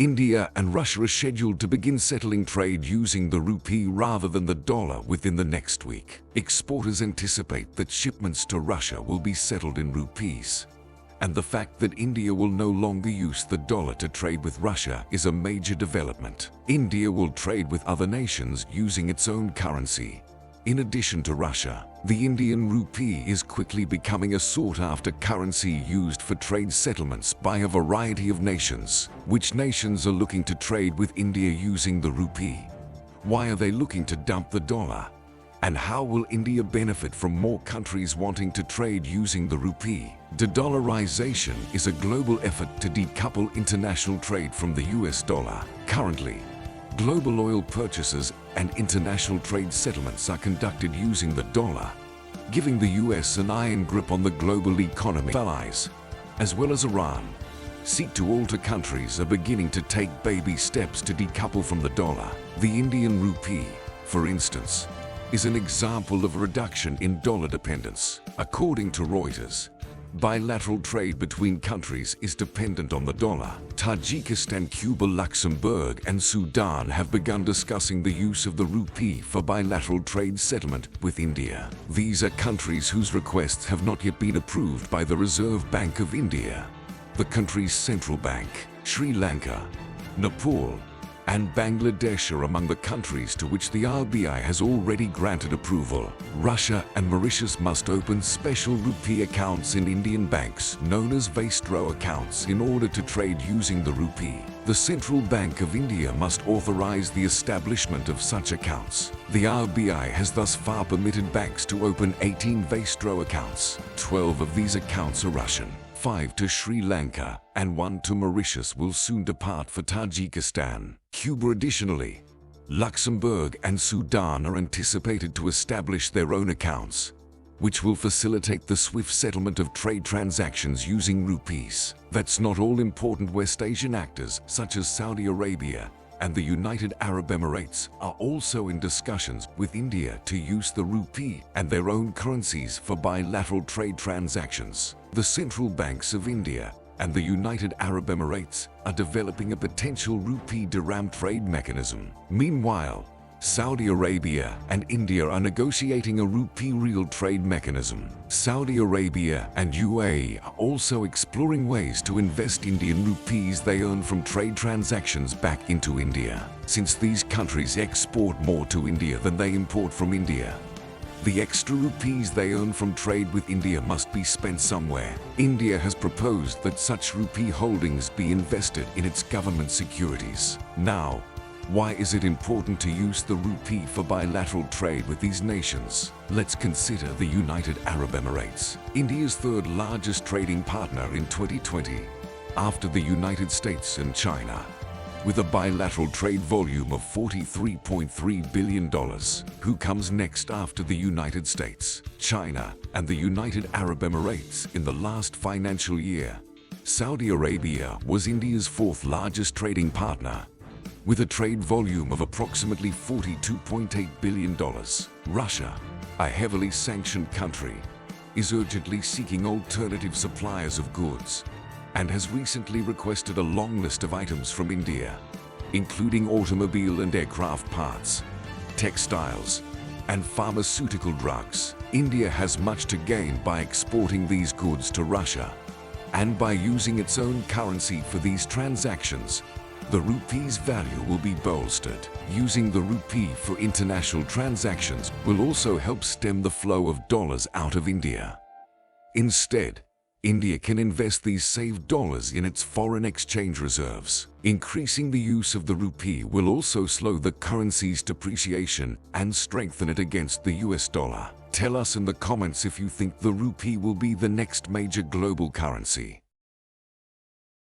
India and Russia are scheduled to begin settling trade using the rupee rather than the dollar within the next week. Exporters anticipate that shipments to Russia will be settled in rupees. And the fact that India will no longer use the dollar to trade with Russia is a major development. India will trade with other nations using its own currency. In addition to Russia, the Indian rupee is quickly becoming a sought-after currency used for trade settlements by a variety of nations. Which nations are looking to trade with India using the rupee? Why are they looking to dump the dollar? And how will India benefit from more countries wanting to trade using the rupee? De-dollarization is a global effort to decouple international trade from the US dollar. Currently, global oil purchases and international trade settlements are conducted using the dollar, giving the US an iron grip on the global economy. Allies, as well as Iran, seek to alter countries are beginning to take baby steps to decouple from the dollar. The Indian rupee, for instance, is an example of a reduction in dollar dependence. According to Reuters, bilateral trade between countries is dependent on the dollar. Tajikistan, Cuba, Luxembourg, and Sudan have begun discussing the use of the rupee for bilateral trade settlement with India. These are countries whose requests have not yet been approved by the Reserve Bank of India, the country's central bank. Sri Lanka, Nepal, and Bangladesh are among the countries to which the RBI has already granted approval. Russia and Mauritius must open special rupee accounts in Indian banks known as bilateral accounts in order to trade using the rupee. The Central Bank of India must authorize the establishment of such accounts. The RBI has thus far permitted banks to open 18 bilateral accounts. 12 of these accounts are Russian, 5 to Sri Lanka, and 1 to Mauritius will soon depart for Tajikistan. Cuba. Additionally, Luxembourg and Sudan are anticipated to establish their own accounts, which will facilitate the swift settlement of trade transactions using rupees. That's not all. Important West Asian actors such as Saudi Arabia and the United Arab Emirates are also in discussions with India to use the rupee and their own currencies for bilateral trade transactions. The central banks of India and the United Arab Emirates are developing a potential rupee dirham trade mechanism. Meanwhile, Saudi Arabia and India are negotiating a rupee real trade mechanism. Saudi Arabia and UAE are also exploring ways to invest Indian rupees they earn from trade transactions back into India. Since these countries export more to India than they import from India, the extra rupees they earn from trade with India must be spent somewhere. India has proposed that such rupee holdings be invested in its government securities. Now, why is it important to use the rupee for bilateral trade with these nations? Let's consider the United Arab Emirates, India's third largest trading partner in 2020, after the United States and China. With a bilateral trade volume of $43.3 billion, who comes next after the United States, China, and the United Arab Emirates in the last financial year? Saudi Arabia was India's fourth largest trading partner, with a trade volume of approximately $42.8 billion. Russia, a heavily sanctioned country, is urgently seeking alternative suppliers of goods and has recently requested a long list of items from India, including automobile and aircraft parts, textiles, and pharmaceutical drugs. India has much to gain by exporting these goods to Russia, and by using its own currency for these transactions, the rupee's value will be bolstered. Using the rupee for international transactions will also help stem the flow of dollars out of India. Instead, India can invest these saved dollars in its foreign exchange reserves. Increasing the use of the rupee will also slow the currency's depreciation and strengthen it against the US dollar. Tell us in the comments if you think the rupee will be the next major global currency.